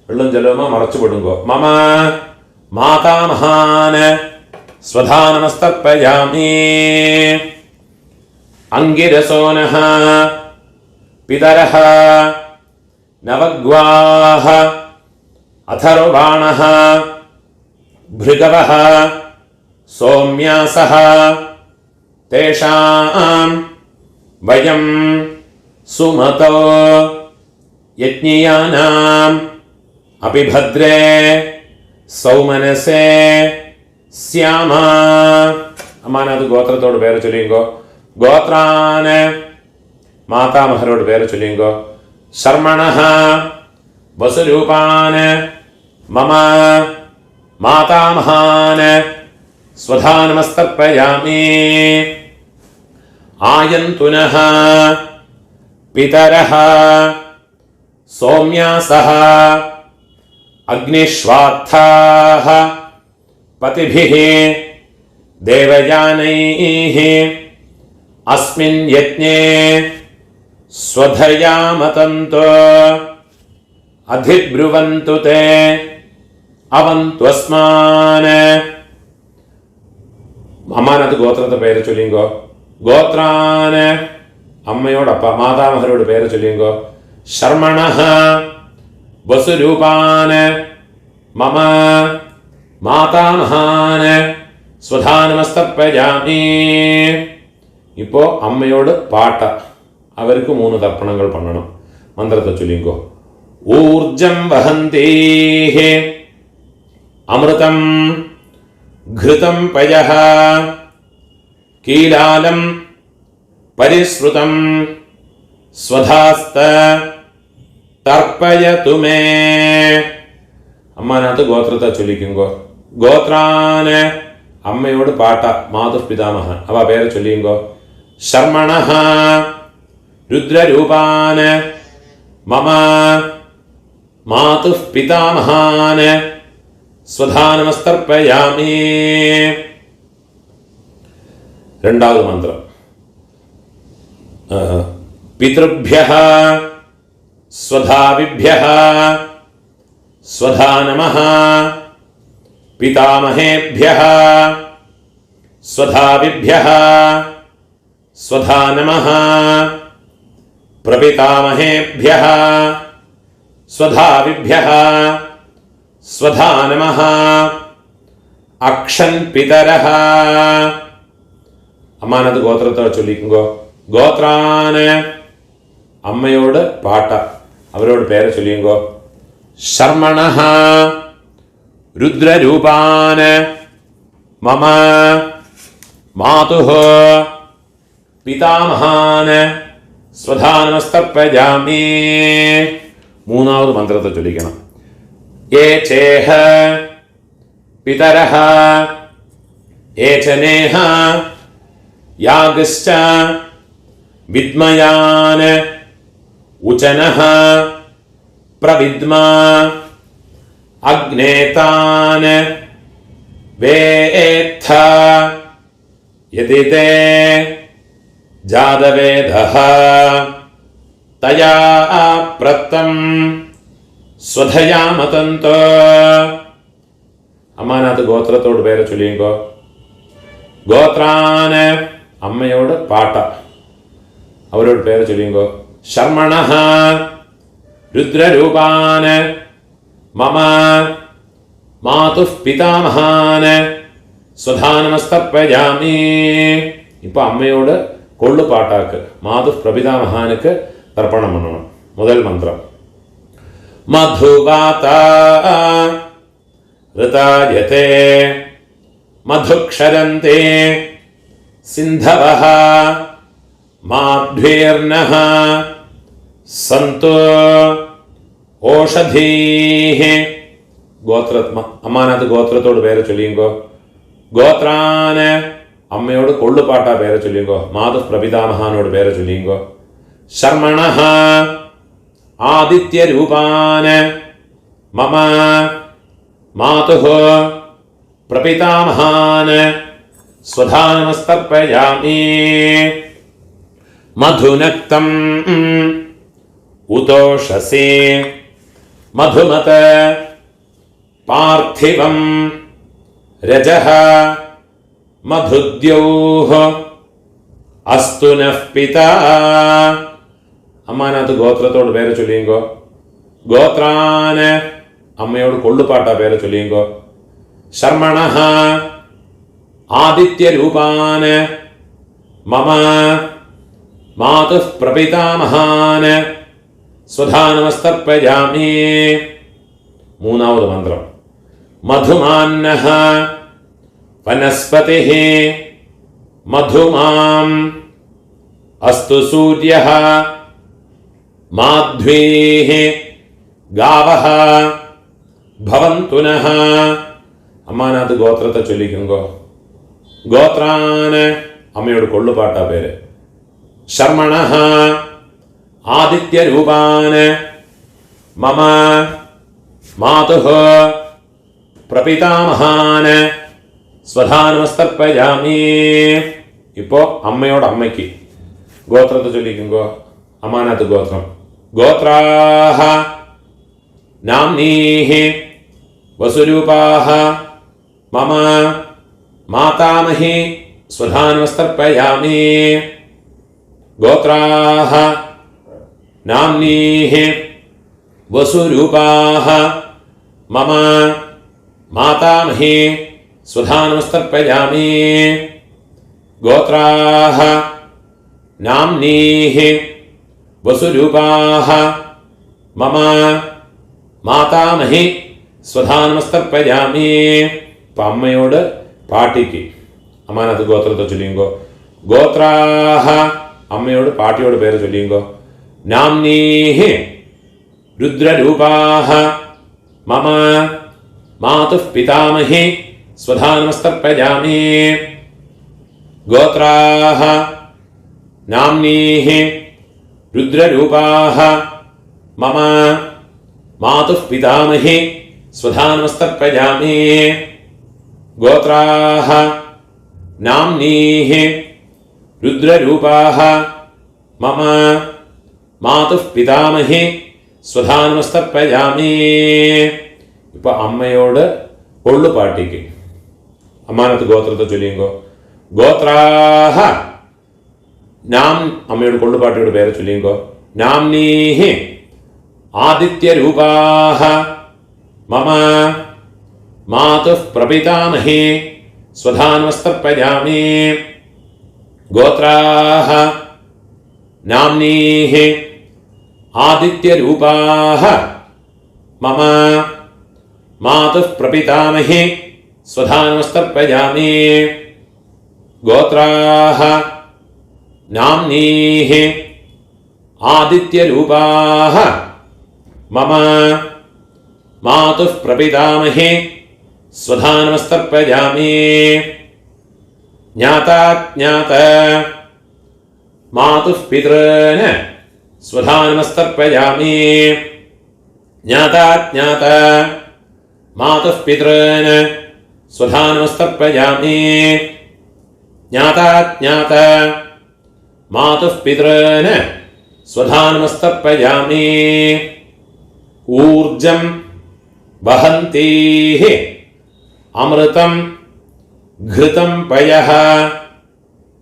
வெள்ளம் ஜலமா மறைச்சு விடுங்கோ. மம மாதாமகான ஸ்வதானமஸ்தர்ப்பயாமி. அங்கிரசோனஹ பிதரஹ நவக்வாஹ அதர்வாணஹ பிருகவஹ சௌம்யாசஹ தேஷாம் வயம் சுமதோ யஜ்ஞியானாம் அபிபத்ரே சௌமனசே ஸ்யாமா. அம்மாநாத் கோத்திரத்தோட பேரை சொல்லிங்கோ. கோத்ரான மாதாமகரோட பேரை சொல்லிங்கோ. ஷர்மணஹ வசுரூபான மம மாதாமகான ஸ்வதானமஸ்தர்ப்பயாமி. ஆயந்துனஹ பிதரஹ சௌம்யாசஹ அக்னிஷ்வாத்தாஹ பதிபிஹ தேவயானைஹ அஸ்மின் யஜ்ஞே ஸ்வதயா மதந்தோ അധിബ്രുവന്തു തേ അവന്ത്വസ്മാൻ. അമ്മാനത്ത് ഗോത്രത്തെ പേര് ചൊല്ലിങ്കോ. ഗോത്രാന് അമ്മയോടപ്പ മാതാമഹരോട് പേര് ചൊല്ലിങ്കോ. ശർമ്മണഃ വസുരൂപാന് മമ മാതാമഹാന് സ്വധാനമസ്തർപ്പയാമി. ഇപ്പോ അമ്മയോട് പാട്ട, അവർക്ക് 3 തർപ്പണങ്ങൾ പണ്ണണം. മന്ത്രത്തെ ചൊല്ലിങ്കോ. ഊർജം വഹന്തേഹേ അമൃതം ഘൃതം പയഃ കീലാലം പരിശ്രുതം സ്വധാസ്ത തർപ്പയതു മേ. അമ്മാനത്ത് ഗോത്രത്തെ ചൊല്ലിക്കുങ്കോ. ഗോത്രാന് അമ്മയോട് പാട്ട, മാതുപിതാമഹ അവ പേരെ ചൊല്ലിയുങ്കോ. ശർമ്മണഃ രുദ്രരൂപാന് മമ മാതുപിതാമഹാന് സ്വധാനമസ്തർപ്പയാമി. രണ്ടാമത് മന്ത്രം. പിതൃഭ്യഃ സ്വധാവിഭ്യഃ സ്വധാ നമഃ. പിതാമഹേഭ്യഃ സ്വധാവിഭ്യഃ സ്വധാ നമഃ. പ്രപിതാമഹേഭ്യഃ സ്വധാവിഭ്യഃ സ്വധാ നമഃ. അക്ഷൻ പിതരഃ. അമ്മാനത് ഗോത്രത്തെ ചൊല്ലിക്കുങ്കോ. ഗോത്രാന് അമ്മയോട് പാട്ട, അവരോട് പേരെ ചൊല്ലിയുങ്കോ. ശർമ്മണഃ രുദ്രരൂപാന് മമ മാതുഃ പിതാമഹാന് സ്വധാനമസ്തർപ്പയാമി. മൂന്നാമത് മന്ത്രത്തെ ചൊല്ലിക്കണം. യേ ചേഹ പിതരഃ ഏചനേഹ യാഗശ്ച വിദ്മയാന് ഉചനഃ പ്രവിദ്മ അഗ്നേതാന് വേത്ഥ യദി തേ ജാതവേദഃ തയാ പ്രത്തം സ്വധയാമതന്ത. അമ്മാനത്ത് ഗോത്രത്തോട് പേരെ ചൊല്ലിയുങ്കോ. ഗോത്രാന് അമ്മയോട് പാട്ട, അവരോട് പേര് ചൊല്ലിയുങ്കോ. ശർമ്മണഃ രുദ്രരൂപാന് മമ മാതുഃ പിതാമഹാന് സ്വധാനമസ്തർപ്പയാമി. ഇപ്പൊ അമ്മയോട് കൊള്ളുപാട്ടാക്ക്, മാതുഃ പ്രപിതാമഹാനുക്ക് തർപ്പണം പണ്ണണം. മുതൽ മന്ത്രം. മധുവാത ഋതായതേ മധുക്ഷരന്തേ സിന്ധവഃ മാധ്വീർനഃ സന്തു ഓഷധീഃ. അമ്മാനത്ത് ഗോത്രത്തോട് പേരെ ചൊല്ലിയുങ്കോ. ഗോത്രാന് അമ്മയോട് കൊള്ളുപാട്ട പേരെ ചൊല്ലിയുങ്കോ. മാതുഃ പ്രപിതാമഹാനോട് പേരെ ചൊല്ലിയുങ്കോ. ശർമ്മണഃ ആദിത്യരൂപാന് മമ മാതുഃ പ്രപിതാമഹാന് സ്വധാനമസ്തർപ്പയാമി. മധുനക്തം ഉതോഷസി മധുമത പാർത്ഥിവം രജഃ മധുദ്യൗഃ അസ്തു നഃ പിതാ. അമ്മാനത്ത് ഗോത്രത്തോട് പേരെ ചൊല്ലിയുങ്കോ. ഗോത്രാന് അമ്മയോട് കൊള്ളുപാട്ട പേരെ ചൊല്ലിയുങ്കോ. ശർമ്മണഃ ആദിത്യരൂപാന് മമ മാതുഃ പ്രപിതാമഹാന് സ്വധാനമസ്തർപ്പയാമി. മൂന്നാമത് മന്ത്രം. മധുമാന്നഃ വനസ്പതിഃ മധുമാം അസ്തു സൂര്യഃ മാധ്വീഃ ഗാവഃ ഭവന്തു നഃ. അമ്മാനത്ത് ഗോത്രത്തെ ചൊല്ലിക്കുങ്കോ. ഗോത്രാന് അമ്മയോട് കൊള്ളുപാട്ട പേര്. ശർമ്മണഃ ആദിത്യരൂപാന് മമ മാതുഃ പ്രപിതാമഹാന് സ്വധാനമസ്തർപ്പയാമി. ഇപ്പോ അമ്മയോട് അമ്മയ്ക്ക് ഗോത്രത്തെ ചൊല്ലിക്കുങ്കോ. അമ്മാനത്ത് ഗോത്രം. ഗോത്രാഹ नाम्नीः वसुरूपाः मम मातामही स्वधानमस्तर्पयामि। गोत्राः नाम्नीः वसुरूपाः मम मातामही स्वधानमस्तर्पयामि। गोत्राः नाम्नीः वसुरूपाः मम മാതാമഹി സ്വധാനമസ്തർപ്പയാമി. ഇപ്പം അമ്മയോട് പാട്ടിക്ക് അമ്മാനത്ത് ഗോത്രത്തെ ചൊല്ലിയുങ്കോ. ഗോത്രാഹ അമ്മയോട് പാട്ടിയോട് പേര് ചൊല്ലിയുങ്കോ. നാംനീഹി രുദ്രരൂപാഹ മമ മാതുഃ പിതാമഹി സ്വധാനമസ്തർപ്പയാമി. ഗോത്രാഹ നാംനീഹി രുദ്രരൂപാഹ മമ മാതുഃ പിതാമഹി സ്വധാനമസ്തർപ്പയാമി. ഗോത്രാഹ നാംനീഹി രുദ്രരൂപാഹ മമ മാതുഃ പിതാമഹി സ്വധാനമസ്തർപ്പയാമി. ഇപ്പൊ അമ്മയോട് ഒള്ളു പാട്ടിക്ക് അമ്മാനത്ത് ഗോത്രത്തെ ചൊല്ലിയുങ്കോ. ഗോത്രാഹ നാം അമ്മയോട് കൊള്ളുപാട്ടിയോട് പേരെ ചൊല്ലിയുങ്കോ. നാംനീഹി ആദിത്യരൂപാഹ മമ മാതുഃ പ്രപിതാമഹി സ്വധാനമസ്തർപ്പയാമി. ഗോത്രാഹ നാംനീഹി ആദിത്യരൂപാഹ മമ മാതുഃ പ്രപിതാമഹി സ്വധാനമസ്തർപ്പയാമി. ഗോത്രാഹ നാംനീഹി ആദിത്യരൂപാഹ മമ മാതുഃ പ്രപിതാമഹി സ്വധാനമസ്തർപ്പയാമി. ജ്ഞാതാജ്ഞാത മാതുഃ പിതॄൻ സ്വധാനമസ്തർപ്പയാമി. ജ്ഞാതാജ്ഞാത മാതുഃ പിതॄൻ സ്വധാനമസ്തർപ്പയാമി. ജ്ഞാതാജ്ഞാത മാതുഃ പിതॄൻ സ്വധാനമസ്തർപ്പയാമി. ഊർജം വഹന്തീഃ അമൃതം ഘൃതം പയഃ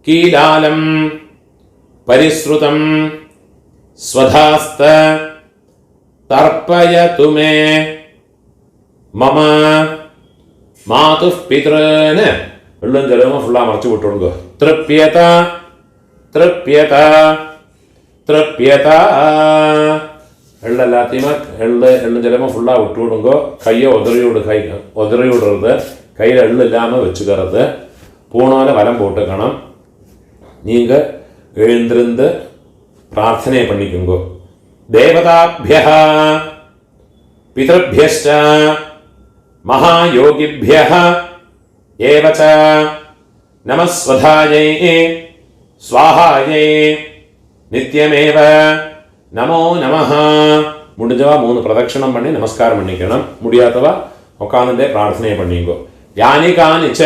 കീലാലം പരിശ്രുതം സ്വധാസ്ത തർപ്പയതു മേ മമ മാതുഃ പിതॄൻ. വെള്ളം ജലമോ ഫുള്ളാ മറച്ചു വിട്ടുകൊടുക്കുക. തൃപ്യത തൃപ്യത തൃപ്യത. എള്ളല്ലാത്തീമ എള്ളും ജലമോ ഫുള്ളാ വിട്ടുകൊടുങ്കോ. കയ്യോ ഒതറിയോടരുത്. കയ്യിൽ എള്ളില്ലാമ വെച്ചുകறது. പൂണോല വലം പോട്ടുക്കണം. நீங்க எழுந்திருந்து பிரார்த்தனை பண்ணிக்குங்கோ. தேவதாபியः பிதர்பியश्च மகாயோகிभ्यः ஏவ ச நமஸ்வதாயை ஸ்வாஹாயை நித்யமேவ நமோ நமः. முடிஞ்சவா 3 பிரதட்சணம் பண்ணி நமஸ்காரம் பண்ணிக்கணும். முடியாதவா உட்கார்ந்துட்டே பிரார்த்தனை பண்ணிங்கோ. யானி கானிச்ச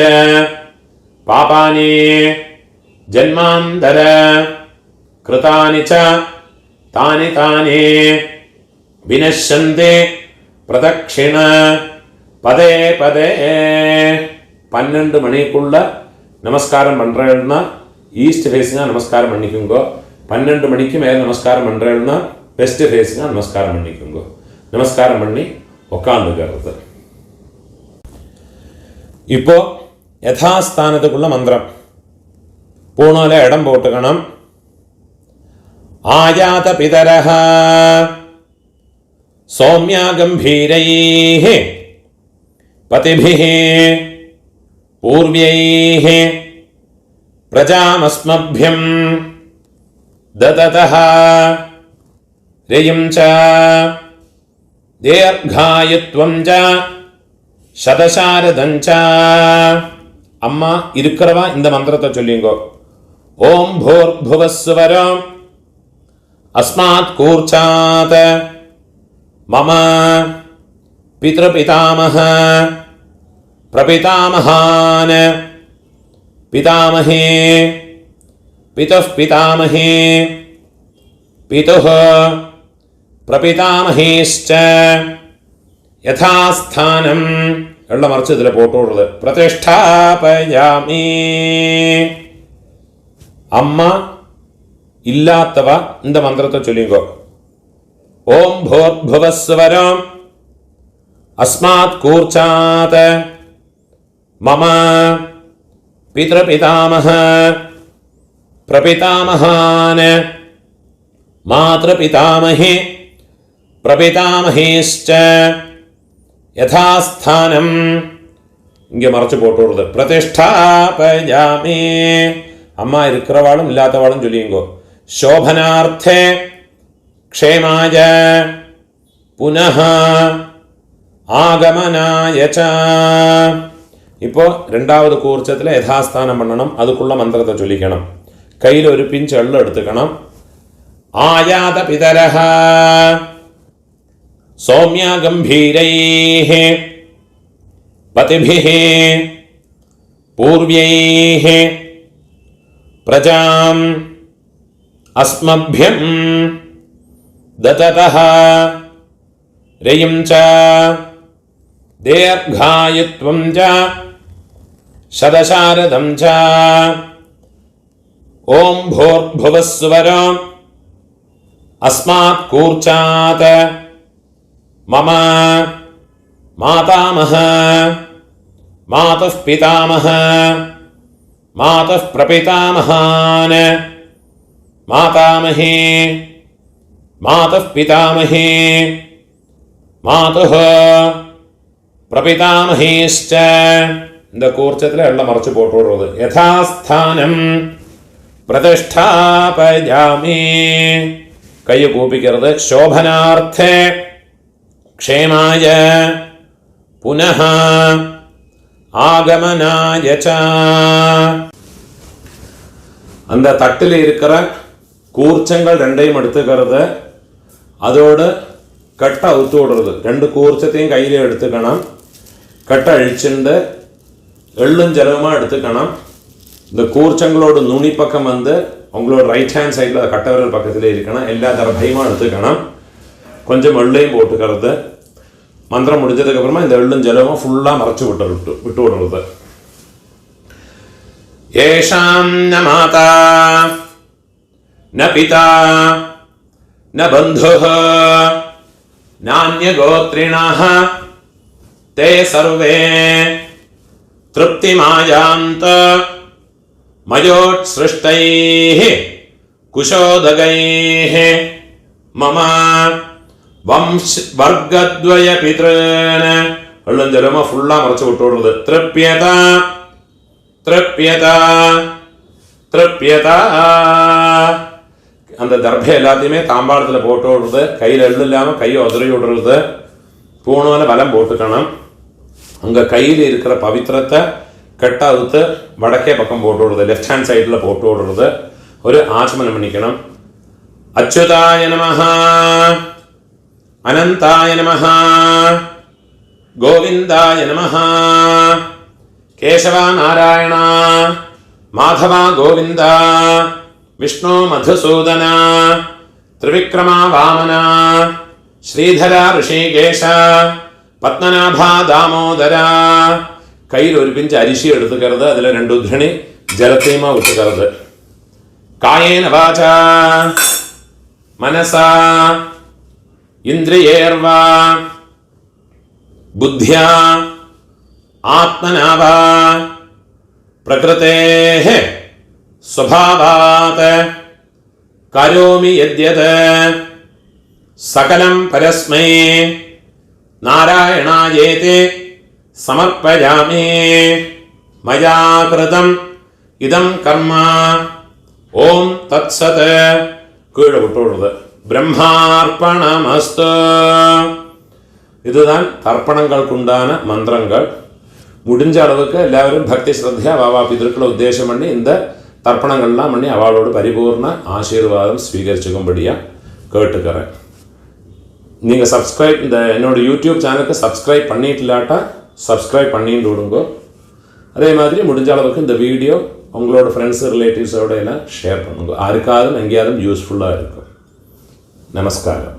பாபானி ஜன்மாந்தர கிருதானி ச தானி தானி வினஷ்யந்தே பிரதக்ஷிண பதே பதே. 12 மணிக்குள்ள நமஸ்காரம் பண்றேன்னா ஈஸ்ட் ஃபேஸிங்கா நமஸ்காரம் பண்ணிக்குங்கோ. 12 மணிக்கு மேலே நமஸ்காரம் பண்றேன்னா வெஸ்ட் ஃபேஸிங்கா நமஸ்காரம் பண்ணிக்குங்கோ. நமஸ்காரம் பண்ணி உட்காந்துக்கிறது. இப்போ യഥാസ്ഥാനത്തുള്ള മന്ത്രം പൂണോല ഇടം പോട്ടുകണം. ആയാത പിതരഃ സൗമ്യ ഗംഭീരൈഃ പതിഭിഃ പൂർവ്യൈഃ പ്രജാമസ്മഭ്യം ദദതഃ രയും ച ദീർഘായുത്വം ച ശതശാരദം ച. അമ്മ இருக்கிறவா இந்த மந்திரத்தை சொல்லிங்கோ. ஓம் பூர்புவஸ்வரம் அஸ்மாத் கூர்ச்சாத் மம பித்ருபிதாமஹ பிரபிதாமஹான் பிதாமஹே பிதுः பிதாமஹே பிதுः பிரபிதாமஹேश्च യഥാസ്ഥാനം എള്ള മറിച്ച് ഇതിലെ പോട്ടോടുള്ളത് പ്രതിഷ്ഠാപയാമി. അമ്മ ഇല്ലാത്തവ இந்த മന്ത്രത്തെ ചൊല്ലിക്കോ. ഓം ഭൂർഭുവസ്വരം അസ്മാത് കൂർച്ചാത് മമ പിതൃപിതാമഹ പ്രപിതാമഹാൻ മാതൃപിതാമഹേ പ്രപിതാമഹേശ്ച യഥാസ്ഥാനം இங்கே மறைச்சு போட்டுறது பிரதிஷ்டாபயாமி. அம்மா இருக்கிறவாளும் இல்லாதவாளும் சொல்லிங்கோ. ശോഭനാർത്ഥേ ക്ഷേമായ പുനഃ ആഗമനായ ച. ഇപ്പോൾ രണ്ടാമത് കൂർച്ചത്തിൽ യഥാസ്ഥാനം പണ്ണണം. അതുക്കുള്ള മന്ത്രത്തെ ചൊല്ലിക്കണം. കയ്യിൽ ഒരു പിഞ്ച് എള്ള് എടുത്തുക്കണം. ആയാത പിതരഃ സൗമ്യ ഗംഭീരൈഃ പതിഭിഃ പൂർവ്യൈഃ പ്രജാം അസ്മഭ്യം ദതതഃ രയും ച ദീർഘായുത്വം ച ശതശാരദം ച. ഓം ഭൂർഭുവസ്വരം അസ്മാത് കൂർച്ചാത് മമ മാതാമഹ മാതഃ പിതാമഹ മാതഃ പ്രപിതാമഹാൻ മാതാമഹേ മാതഃ പിതാമഹേ മാതുഃ പ്രപിതാമഹേശ്ച. இந்த கூர்ச்சத்தில் எல்லாம் மறைச்சு போட்டுவிடுறது. யதாஸ்தானம் പ്രതിഷ്ഠാപയാമി. കൈ കൂപ്പിക്കരുത്. ശോഭനാർത്ഥേ ക്ഷേമായ പുനഃ ஆகமனாய ச. அந்த தட்டில் இருக்கிற கூர்ச்சங்கள் ரெண்டையும் எடுத்துக்கிறது. அதோடு கட்டை அவுத்து விடுறது. ரெண்டு கூர்ச்சத்தையும் கையில் எடுத்துக்கணும். கட்டை அழிச்சுண்டு எள்ளும் ஜலமாக எடுத்துக்கணும். இந்த கூர்ச்சங்களோட நுனி பக்கம் வந்து உங்களோட ரைட் ஹேண்ட் சைடில் கட்டை விரல் பக்கத்தில் இருக்கணும். எல்லா தரப்பையுமா எடுத்துக்கணும். கொஞ்சம் எள்ளையும் போட்டுக்கிறது. மந்திரம் முடிஞ்சதுக்கு அப்புறமா இந்த எள்ளும் ஜலமும் ஃபுல்லாக மறைச்சு விட்டு விடுறது. ஏஷாம் ந மாதா ந பிதா ந பந்துः நான்யகோத்ரிணः தே சர்வே திருப்திமாயாந்த மயோத்ஸ்ருஷ்டைः குஷோதகைः மம வர்க்கத்வய பித்ருன. எள்ளும் ஜலமா ஃபுல்லா மறைச்சு விட்டு விடுறது. திருப்யதா திருப்யதா திருப்யதா. அந்த தர்பை எல்லாத்தையுமே தாம்பாளத்தில் போட்டு விடுறது. கையில் எள்ளு இல்லாமல் கையை உதறி விடுறது. பூணூல பலம் போட்டுக்கணும். அங்கே கையில் இருக்கிற பவித்திரத்தை கட்ட அவுத்து வடக்கே பக்கம் போட்டு விடுறது. லெஃப்ட் ஹேண்ட் சைடில் போட்டு விடுறது. ஒரு ஆச்சமனம் பண்ணிக்கணும். அச்சுதாய நமஹ அனந்தாய நமஹ கோவிந்தாய நமஹ கேசவா நாராயண மாதவா கோவிந்தா விஷ்ணு மதுசூதன திரிவிக்ரமா வாமனா ஸ்ரீதரா ഋഷികേശ പത്മനാഭാ ദാമോദര. കയ്യിൽ ഒരു പിഞ്ച് അരിശി എടുത്തുക്കരുത്. അതിൽ രണ്ട് ഉദ്ധരണി ജലത്തെയുമാ വിട്ടുക്കരുത്. കായേന വാച മനസാ ഇന്ദ്രിയേർവാ ബുദ്ധ്യാ ആത്മനാവാ പ്രകൃതേഃ സ്വഭാവാത് കരോമി യദ്യത് സകലം പരസ്മൈ നാരായണായേതി സമർപ്പയാമി. മയാ കൃതം ഇദം കർമ്മ ഓം തത്സത്. കീഴെ വിട്ടുകൊടുത്. பிரம்மார்ப்பணமஸ்து. இதுதான் தர்ப்பணங்களுக்குண்டான மந்திரங்கள். முடிஞ்ச அளவுக்கு எல்லாரும் பக்தி ஸ்ரத்தையா வாவா பிதற்களை உத்தேசம் பண்ணி இந்த தர்ப்பணங்கள்லாம் பண்ணி அவளோட பரிபூர்ண ஆசீர்வாதம் ஸ்வீகரிச்சுக்கும்படியாக கேட்டுக்கிறேன். நீங்கள் சப்ஸ்கிரைப் இந்த என்னோட யூடியூப் சேனலுக்கு சப்ஸ்கிரைப் பண்ணிட்டு இல்லாட்டா சப்ஸ்கிரைப் பண்ணிட்டு விடுங்க. அதே மாதிரி முடிஞ்ச அளவுக்கு இந்த வீடியோ உங்களோட ஃப்ரெண்ட்ஸு ரிலேட்டிவ்ஸோட எல்லாம் ஷேர் பண்ணுங்க. யாருக்காவது எங்கேயாவது யூஸ்ஃபுல்லாக இருக்கும். நமஸ்காரம்.